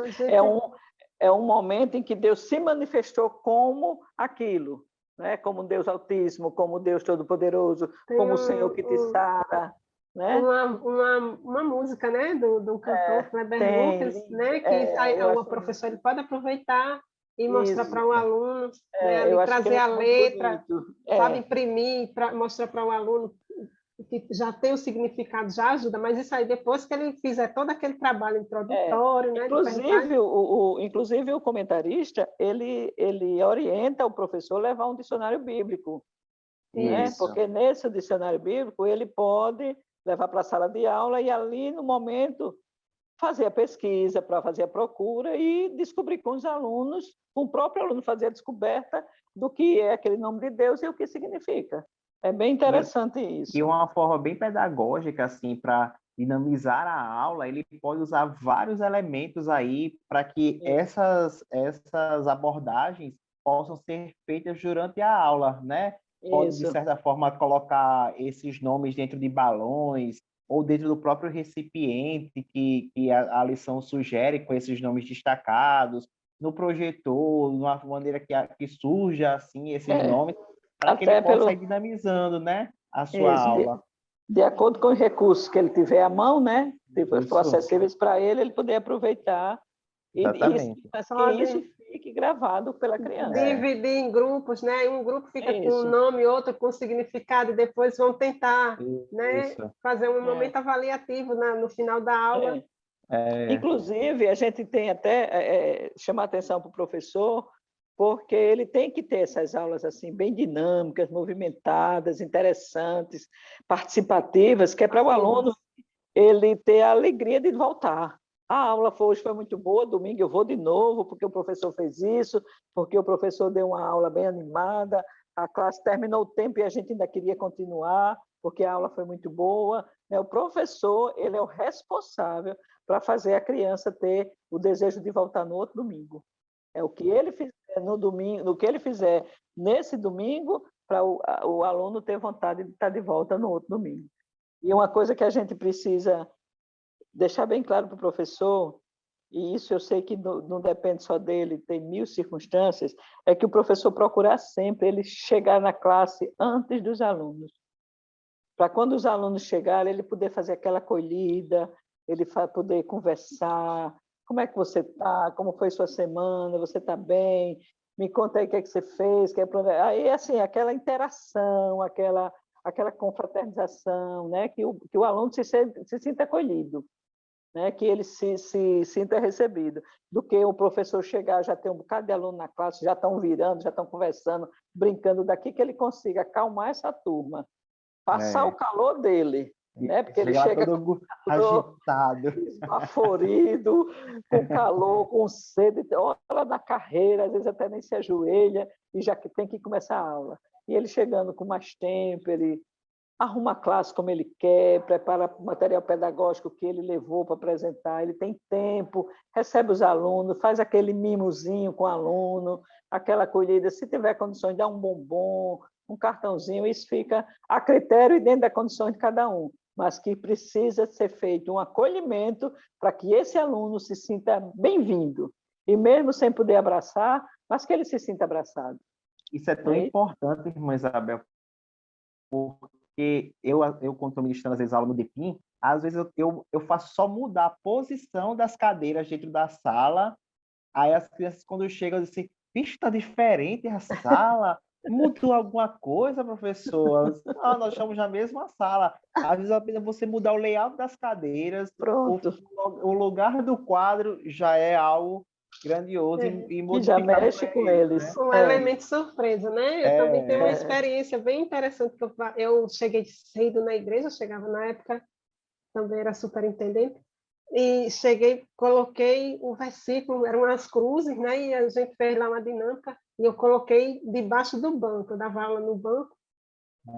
É um momento em que Deus se manifestou como aquilo, né? Como Deus Altíssimo, como Deus Todo-Poderoso, como o Senhor que te sara. Né? Uma música, né, do cantor Kleber Lucas, né, que o professor ele pode aproveitar e mostrar para o aluno, né, ali, trazer a letra, sabe, imprimir, mostrar para o aluno que já tem o significado, já ajuda, mas isso aí depois que ele fizer todo aquele trabalho introdutório, né, inclusive o comentarista, ele orienta o professor a levar um dicionário bíblico, né? Porque nesse dicionário bíblico ele pode levar para a sala de aula e ali no momento fazer a pesquisa, para fazer a procura e descobrir com os alunos, com o próprio aluno fazer a descoberta do que é aquele nome de Deus e o que significa. É bem interessante isso. E uma forma bem pedagógica, assim, para dinamizar a aula, ele pode usar vários elementos aí para que essas abordagens possam ser feitas durante a aula, né? Pode, de certa forma, colocar esses nomes dentro de balões ou dentro do próprio recipiente que a lição sugere, com esses nomes destacados, no projetor, de uma maneira que surja assim, esses nomes, para que ele possa ir dinamizando, né, a sua aula. De acordo com os recursos que ele tiver à mão, né, se for acessíveis para ele poder aproveitar. Exatamente. Que isso fique gravado pela criança. Dividir em grupos, né? Um grupo fica com um nome, outro com significado, e depois vão tentar, né, fazer um momento avaliativo no final da aula. Inclusive, a gente tem até chamar atenção para o professor, porque ele tem que ter essas aulas assim bem dinâmicas, movimentadas, interessantes, participativas, que é para o aluno ele ter a alegria de voltar. A aula hoje foi muito boa, domingo eu vou de novo, porque o professor fez isso, porque o professor deu uma aula bem animada, a classe terminou o tempo e a gente ainda queria continuar, porque a aula foi muito boa. O professor, ele é o responsável para fazer a criança ter o desejo de voltar no outro domingo. É o que ele fizer no domingo, no que ele fizer nesse domingo, para o aluno ter vontade de estar de volta no outro domingo. E uma coisa que a gente precisa deixar bem claro para o professor, e isso eu sei que não depende só dele, tem mil circunstâncias, é que o professor procurar sempre ele chegar na classe antes dos alunos, para quando os alunos chegarem, ele poder fazer aquela acolhida, ele poder conversar, como é que você está, como foi sua semana, você está bem, me conta aí o que é que você fez, aí assim, aquela interação, aquela confraternização, né? que o aluno se sinta acolhido, né? Que ele se sinta recebido, do que o professor chegar, já tem um bocado de aluno na classe, já estão virando, já estão conversando, brincando, daqui que ele consiga acalmar essa turma, passar o calor dele, né? Porque ele chega todo agitado, esbaforido, com calor, com sede, olha na carreira, às vezes até nem se ajoelha, e já que tem que começar a aula. E ele chegando com mais tempo, ele arruma a classe como ele quer, prepara o material pedagógico que ele levou para apresentar, ele tem tempo, recebe os alunos, faz aquele mimozinho com o aluno, aquela acolhida, se tiver condições, dá um bombom, um cartãozinho, isso fica a critério e dentro das condições de cada um, mas que precisa ser feito um acolhimento para que esse aluno se sinta bem-vindo, e mesmo sem poder abraçar, mas que ele se sinta abraçado. Isso é tão importante, irmã Isabel, porque eu quando estou ministrando, às vezes, aula no DEPIM, às vezes eu faço só mudar a posição das cadeiras dentro da sala, aí as crianças, quando chegam, dizem assim, bicho, está diferente a sala, mudou alguma coisa, professor? Não, nós estamos na mesma sala. Às vezes, apenas você mudar o layout das cadeiras, pronto, o lugar do quadro já é algo grandioso e que já mexe com eles. Né? Um elemento surpresa, né? Eu também tenho uma experiência bem interessante, que eu cheguei cedo na igreja, eu chegava na época, também era superintendente, e cheguei, coloquei o versículo, eram umas cruzes, né? E a gente fez lá uma dinâmica, e eu coloquei debaixo do banco, eu dava aula no banco,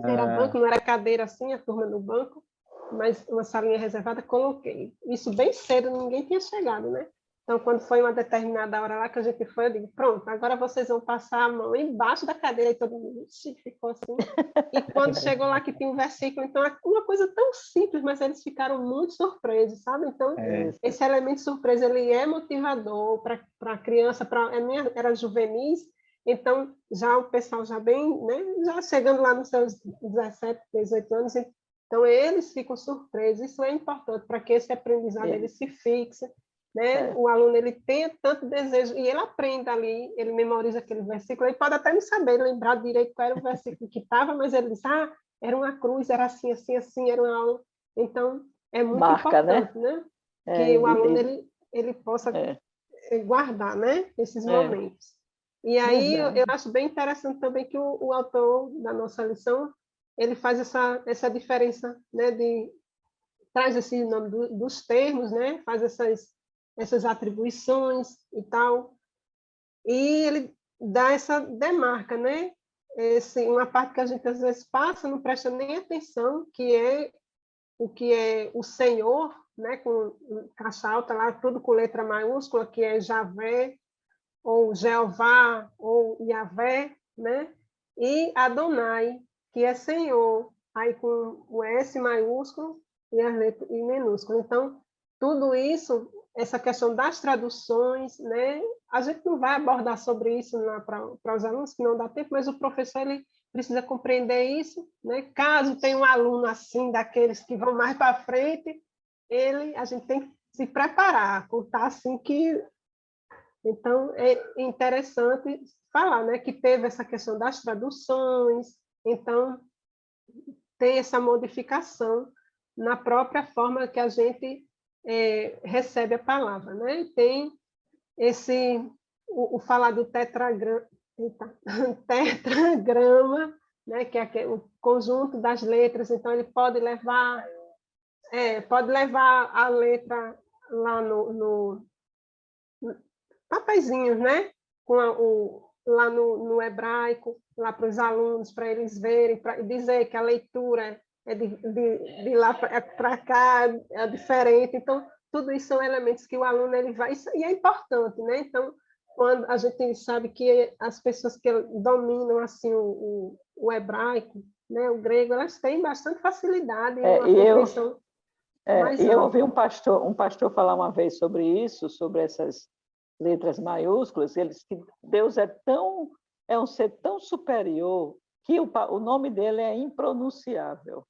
era banco, não era cadeira assim, a turma no banco, mas uma salinha reservada, coloquei. Isso bem cedo, ninguém tinha chegado, né? Então, quando foi uma determinada hora lá que a gente foi, eu digo, pronto, agora vocês vão passar a mão embaixo da cadeira, e todo mundo ficou assim. E quando chegou lá que tinha um versículo, então, uma coisa tão simples, mas eles ficaram muito surpresos, sabe? Então, esse elemento surpresa, ele é motivador para a criança, era juvenis, então, já o pessoal já bem, né, já chegando lá nos seus 17, 18 anos, então eles ficam surpresos. Isso é importante para que esse aprendizado ele se fixe, né? O aluno ele tenha tanto desejo e ele aprenda ali, ele memoriza aquele versículo, ele pode até não saber lembrar direito qual era o versículo que estava, mas ele diz, era uma cruz, era assim, assim, assim, era uma aula. Então, é muito importante, né? Que o aluno ele possa guardar, né, esses momentos. E aí eu acho bem interessante também que o autor da nossa lição, ele faz essa diferença, né, traz esse nome dos termos, né, faz essas atribuições e tal, e ele dá essa demarca, né, uma parte que a gente às vezes passa, não presta nem atenção, que é o Senhor, né, com caixa alta lá, tudo com letra maiúscula, que é Javé, ou Jeová, ou Yahvé, né? E Adonai, que é Senhor, aí com o S maiúsculo e a letra I minúscula. Então, tudo isso, essa questão das traduções, né? A gente não vai abordar sobre isso para os alunos, que não dá tempo, mas o professor ele precisa compreender isso, né? Caso tenha um aluno assim, daqueles que vão mais para frente, a gente tem que se preparar, contar assim que... Então, é interessante falar, né, que teve essa questão das traduções, então, tem essa modificação na própria forma que a gente recebe a palavra, né? Tem o falar do tetragrama, né, que é o conjunto das letras, então ele pode levar Pode levar a letra lá no papeizinhos, né? Lá no hebraico, lá para os alunos, para eles verem, para dizer que a leitura é de lá para cá, é diferente. Então, tudo isso são elementos que o aluno ele vai... E é importante, né? Então, quando a gente sabe que as pessoas que dominam assim o hebraico, né, o grego, elas têm bastante facilidade em uma compreensão mais eu ouvi ampla. um pastor falar uma vez sobre isso, sobre essas letras maiúsculas. Ele disse que Deus é um ser tão superior que o nome dele é impronunciável.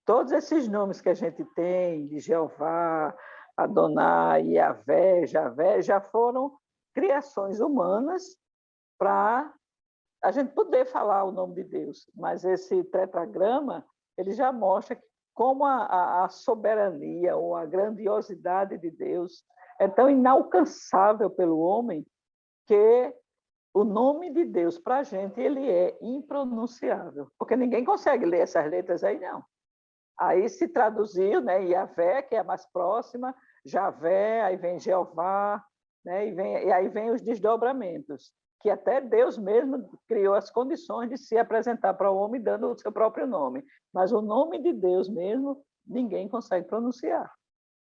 Todos esses nomes que a gente tem, de Jeová, Adonai, Yahvé, Javé, já foram criações humanas para a gente poder falar o nome de Deus. Mas esse tetragrama, ele já mostra como a soberania ou a grandiosidade de Deus é tão inalcançável pelo homem que o nome de Deus para a gente ele é impronunciável, porque ninguém consegue ler essas letras aí, não. Aí se traduziu, né, Yahvé, que é a mais próxima, Javé, aí vem Jeová, né, e aí vem os desdobramentos, que até Deus mesmo criou as condições de se apresentar para o homem dando o seu próprio nome. Mas o nome de Deus mesmo, ninguém consegue pronunciar,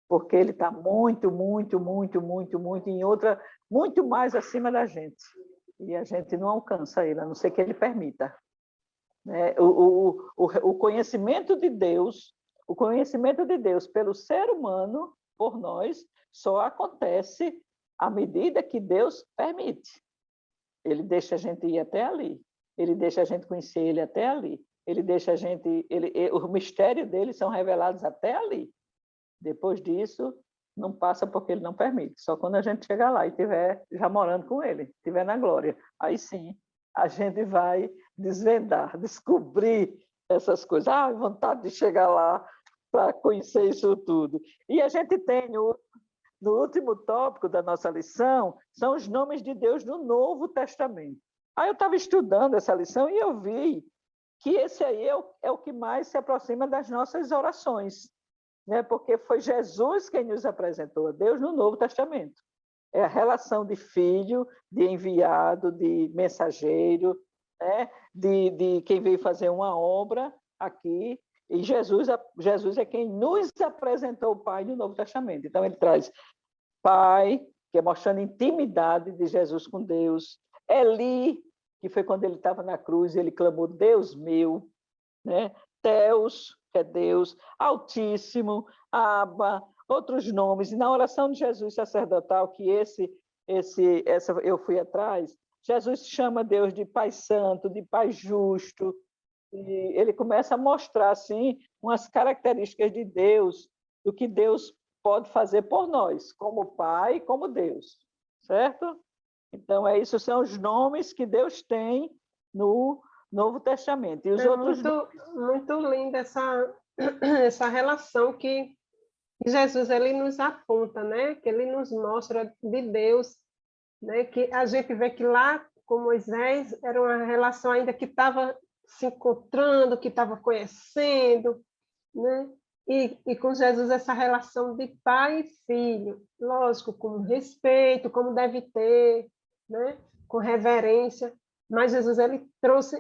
porque ele está muito, muito, muito, muito, muito em outra, muito mais acima da gente. E a gente não alcança ele, a não ser que ele permita. O conhecimento de Deus, pelo ser humano, por nós, só acontece à medida que Deus permite. Ele deixa a gente ir até ali, ele deixa a gente conhecer ele até ali, ele deixa a gente, o mistério dele são revelados até ali. Depois disso, não passa porque ele não permite. Só quando a gente chegar lá e estiver já morando com ele, estiver na glória, aí sim a gente vai desvendar, descobrir essas coisas. Vontade de chegar lá para conhecer isso tudo. E a gente tem, no último tópico da nossa lição, são os nomes de Deus no Novo Testamento. Aí eu estava estudando essa lição e eu vi que esse aí é o que mais se aproxima das nossas orações, né? Porque foi Jesus quem nos apresentou a Deus no Novo Testamento. É a relação de filho, de enviado, de mensageiro, né? de quem veio fazer uma obra aqui. E Jesus é quem nos apresentou o Pai no Novo Testamento. Então, ele traz Pai, que é mostrando a intimidade de Jesus com Deus. Eli, que foi quando ele estava na cruz, ele clamou, Deus meu. Né? Deus, que é Deus. Altíssimo, Abba, outros nomes. E na oração de Jesus sacerdotal, que essa eu fui atrás, Jesus chama Deus de Pai Santo, de Pai Justo. E ele começa a mostrar assim umas características de Deus, do que Deus pode fazer por nós, como Pai, como Deus, certo? Então isso são os nomes que Deus tem no Novo Testamento. E os outros muito linda essa relação que Jesus ele nos aponta, né? Que ele nos mostra de Deus, né? Que a gente vê que lá com Moisés era uma relação ainda que estava se encontrando, que estava conhecendo, né? E com Jesus essa relação de pai e filho, lógico, com respeito, como deve ter, né? Com reverência, mas Jesus ele trouxe,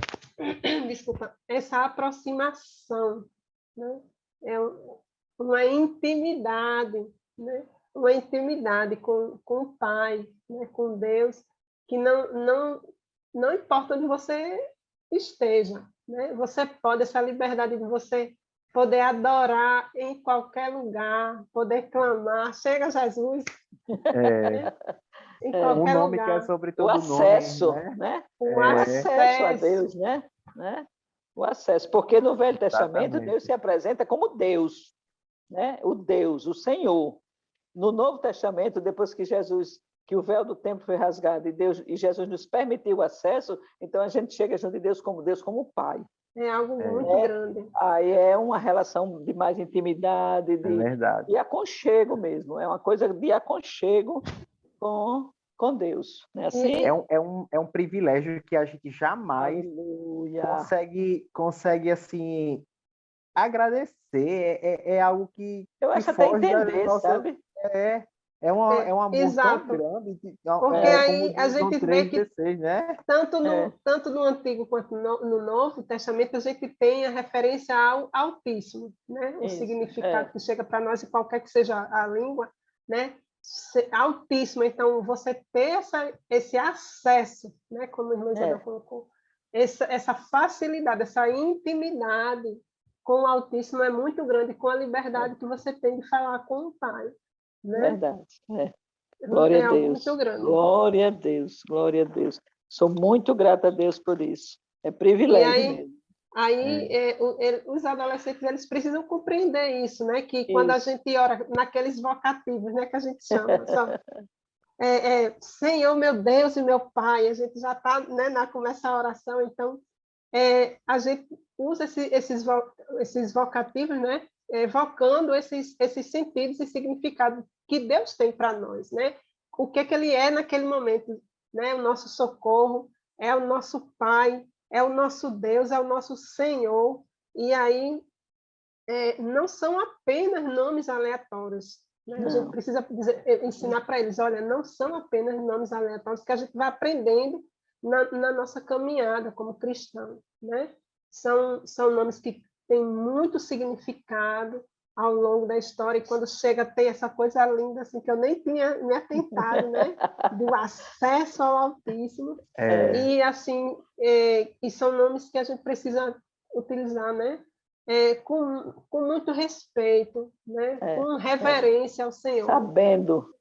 desculpa, essa aproximação, né? É uma intimidade, né? Uma intimidade com o Pai, né? Com Deus, que não importa onde você esteja, né? Você pode, essa liberdade de você poder adorar em qualquer lugar, poder clamar, chega Jesus, em Um qualquer nome que é lugar. sobre o todo acesso, nome, né? O O acesso a acesso. Deus, né? O acesso, porque no Velho Testamento Exatamente. Deus se apresenta como Deus, né? O Deus, o Senhor. No Novo Testamento, depois que o véu do templo foi rasgado e Jesus nos permitiu o acesso, então a gente chega junto de Deus como Pai. É algo muito grande. Aí é uma relação de mais intimidade, verdade. de aconchego mesmo. É uma coisa de aconchego com Deus. Não é assim? É um privilégio que a gente jamais Aleluia. consegue assim, agradecer, é algo Eu que acho até foge da entender, nossa... sabe? É, é um amor tão Exato. grande, Porque É, como aí a diz João gente vê que 3,16, né? é, tanto no Antigo quanto no Novo Testamento, a gente tem a referência ao Altíssimo, né? O isso. significado que chega para nós, e qualquer que seja a língua, né? Altíssimo. Então, você ter esse acesso, né? Como a irmã Isabel colocou, essa facilidade, essa intimidade com o Altíssimo é muito grande, com a liberdade que você tem de falar com o Pai, né? Verdade. Glória É a algo muito Deus. grande. Glória a Deus. Glória a Deus. Sou muito grata a Deus por isso. É E privilégio aí, mesmo. os adolescentes eles precisam compreender isso, né? Que quando a Isso. gente ora naqueles vocativos, né? Que a gente chama, só, Senhor, meu Deus e meu Pai, a gente já está, né, na começar a oração, então a gente usa esses vocativos, né? Evocando esses sentidos e significados que Deus tem para nós, né? O que Ele é naquele momento, né? O nosso socorro, é o nosso Pai, é o nosso Deus, é o nosso Senhor, e aí não são apenas nomes aleatórios, né? A gente Não. precisa ensinar para eles, olha, não são apenas nomes aleatórios que a gente vai aprendendo na nossa caminhada como cristão, né? São nomes que têm muito significado ao longo da história, e quando chega tem essa coisa linda assim que eu nem tinha me atentado, né? Do acesso ao Altíssimo. E assim, e são nomes que a gente precisa utilizar, né? Com muito respeito, né? Com reverência ao Senhor, Sabendo, tendo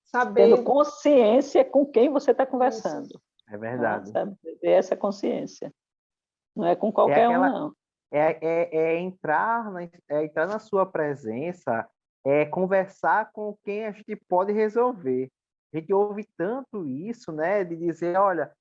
sabendo consciência com quem você está isso. conversando. É Né? verdade. Sabe? Ter essa consciência. Não é com É qualquer um, aquela, não. entrar na sua presença, é conversar com quem a gente pode resolver. A gente ouve tanto isso, né? De dizer, olha,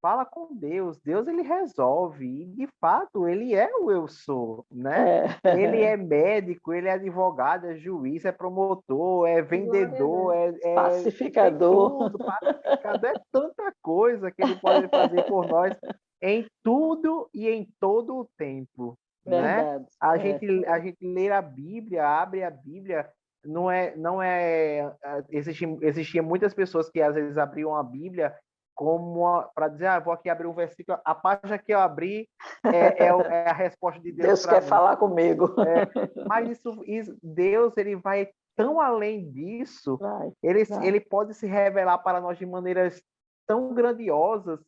fala com Deus, Deus ele resolve, e de fato ele é o eu sou, né? Ele é médico, ele é advogado, é juiz, é promotor, é Glória a vendedor, Deus. tem Pacificador. tudo, pacificador, é tanta coisa que ele pode fazer por nós em tudo e em todo o tempo, né? Verdade. A gente lê a Bíblia, abre a Bíblia, existiam muitas pessoas que às vezes abriam a Bíblia como para dizer, vou aqui abrir um versículo, a página que eu abri é a resposta de Deus Deus para quer mim. falar comigo. Mas Deus ele vai tão além disso, Vai. ele pode se revelar para nós de maneiras tão grandiosas.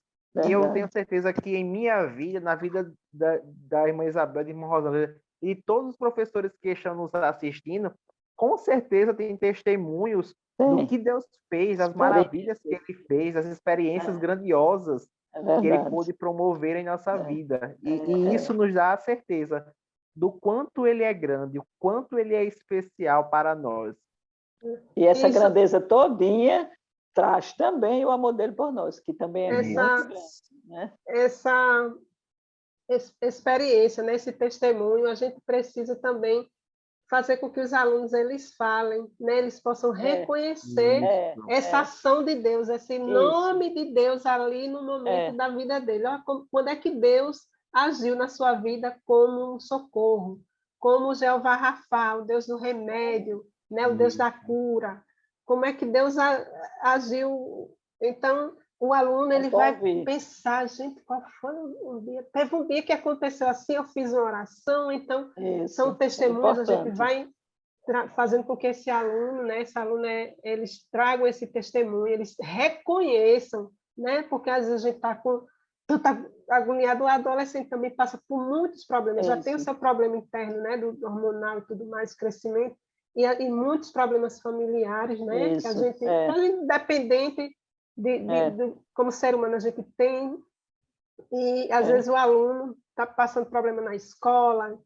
E eu tenho certeza que em minha vida, na vida da irmã Isabel, da irmã Rosângela, e todos os professores que estão nos assistindo, com certeza tem testemunhos do que Deus fez, as maravilhas que ele fez, as experiências grandiosas que ele pôde promover em nossa vida. E isso nos dá a certeza do quanto ele é grande, o quanto ele é especial para nós. E essa grandeza todinha traz também o amor dele por nós, que também é muito grande, né? Essa experiência, né? Esse testemunho, a gente precisa também fazer com que os alunos eles falem, né? Eles possam reconhecer essa ação de Deus, esse nome de Deus ali no momento da vida dele. Olha, quando é que Deus agiu na sua vida como um socorro, como o Jeová Rafá, o Deus do remédio, né? O Deus da cura. Como é que Deus agiu? Então, o aluno ele vai pensar, gente, qual foi o dia? Teve um dia que aconteceu assim, eu fiz uma oração, então são testemunhos, a gente vai fazendo com que esse aluno, né, eles tragam esse testemunho, eles reconheçam, né, porque às vezes a gente está agoniado, o adolescente também passa por muitos problemas, já tem o seu problema interno, né, do hormonal e tudo mais, crescimento, e muitos problemas familiares, né, que a gente, independente como ser humano a gente tem, e às vezes o aluno está passando problema na escola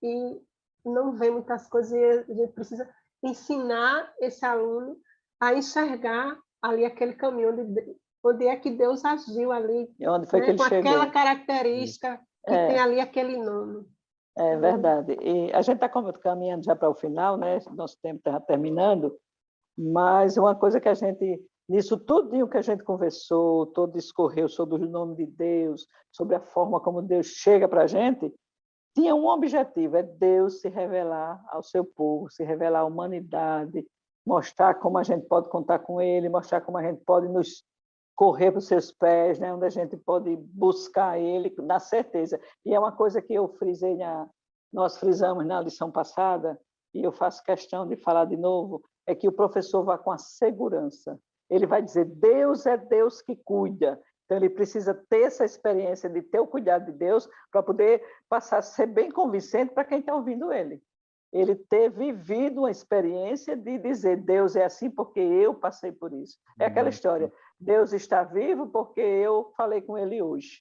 e não vê muitas coisas, e a gente precisa ensinar esse aluno a enxergar ali aquele caminho onde é que Deus agiu ali, onde foi que ele com chegou. aquela característica que tem ali aquele nome. É verdade. E a gente está caminhando já para o final, né? Nosso tempo está terminando, mas uma coisa que a gente, nisso tudinho que a gente conversou, todo discorreu sobre o nome de Deus, sobre a forma como Deus chega para a gente, tinha um objetivo, é Deus se revelar ao seu povo, se revelar à humanidade, mostrar como a gente pode contar com Ele, mostrar como a gente pode nos correr para os seus pés, né? Onde a gente pode buscar Ele na certeza. E é uma coisa que eu frisei, nós frisamos na lição passada, e eu faço questão de falar de novo, é que o professor vá com a segurança. Ele vai dizer, Deus é Deus que cuida. Então, ele precisa ter essa experiência de ter o cuidado de Deus para poder passar a ser bem convincente para quem está ouvindo ele. Ele ter vivido uma experiência de dizer, Deus é assim porque eu passei por isso. É aquela história, Deus está vivo porque eu falei com ele hoje.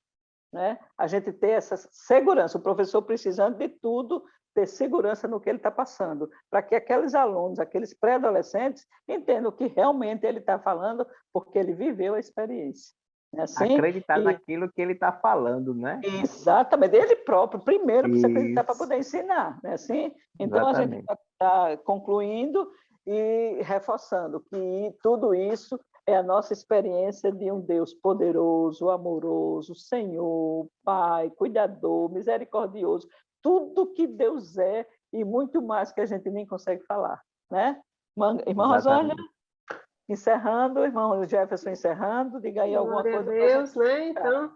Né? A gente ter essa segurança, o professor precisando de tudo, ter segurança no que ele está passando, para que aqueles alunos, aqueles pré-adolescentes, entendam que realmente ele está falando porque ele viveu a experiência. Assim, acreditar naquilo que ele está falando, né? Exatamente, ele próprio, primeiro precisa acreditar para poder ensinar, né? Assim, então exatamente. A gente está concluindo e reforçando que tudo isso é a nossa experiência de um Deus poderoso, amoroso, Senhor, Pai, cuidador, misericordioso, tudo que Deus é e muito mais que a gente nem consegue falar, né? Irmã Rosângela, encerrando, irmão Jefferson encerrando, diga aí alguma coisa. Glória a Deus, né? Então,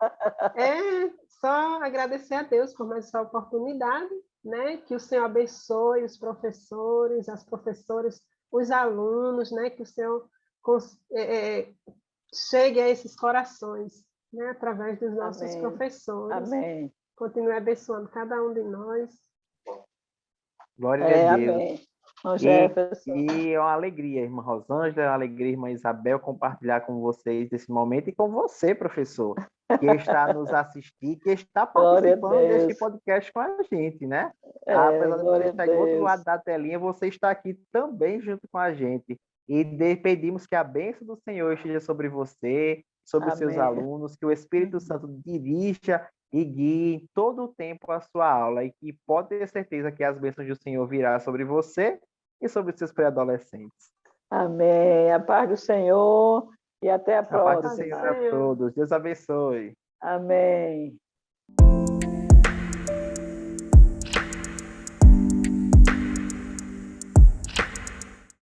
é só agradecer a Deus por mais essa oportunidade, né? Que o Senhor abençoe os professores, as professoras, os alunos, né? Que o Senhor chegue a esses corações, né? Através dos nossos professores. Amém. Continue abençoando cada um de nós. Glória a Deus. Amém. E é uma alegria, irmã Rosângela, é uma alegria, irmã Isabel, compartilhar com vocês esse momento e com você, professor, que está nos assistindo, que está participando deste podcast com a gente, né? Apesar de você estar em outro lado da telinha, você está aqui também junto com a gente. E pedimos que a bênção do Senhor esteja sobre você, sobre os seus alunos, que o Espírito Santo dirija e guie todo o tempo a sua aula, e que pode ter certeza que as bênçãos do Senhor virá sobre você e sobre os seus pré-adolescentes. Amém. A paz do Senhor e até a próxima. A paz do Senhor a todos. Deus abençoe. Amém.